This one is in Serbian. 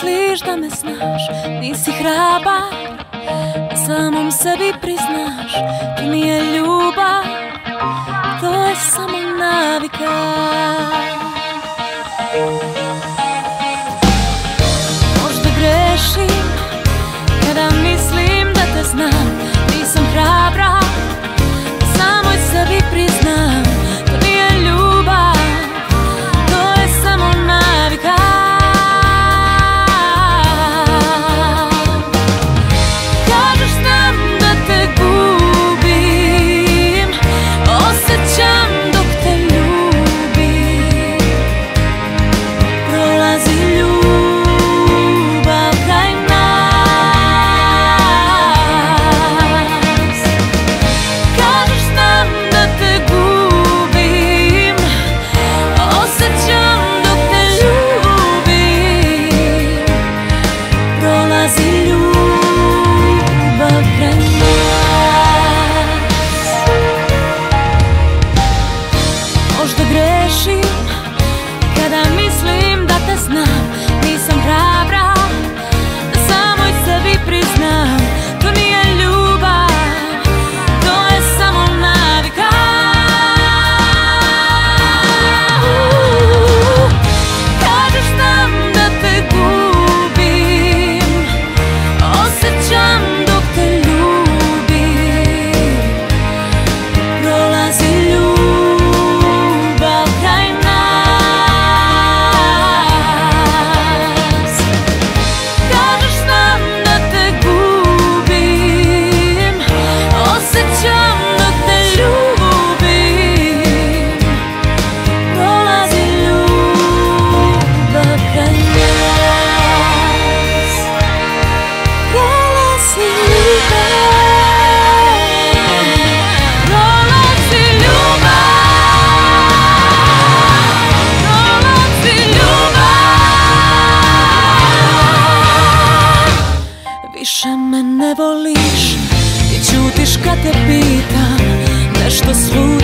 misliš da me znaš, nisi hrabar, samom sebi priznaš, to nije ljubav, to je samo navika. Možda grešim kada mislim da te znam, nisam hrabra, samoj sebi priznam, to nije ljubav, to je samo navika. Kažeš znam da te gubim, osjećam dok te ljubim, prolazi ljubav kraj nas. Kažeš znam da te gubim, osjećam dok te ljubim, prolazi ljubav kraj nas. Možda grešim kada mislim da te znam, nisam hrabra, da samoj sebi priznam, to nije ljubav, to je samo navika. Kažeš znam da te gubim, osjećam dok te ljubim, prolazi ljubav kraj nas. Kažeš znam da te gubim, osjećam dok te ljubim, prolazi ljubav kraj nas. Prolazi ljubav, prolazi ljubav. Više me ne voliš i ćutiš kad te pitam nešto slučajno.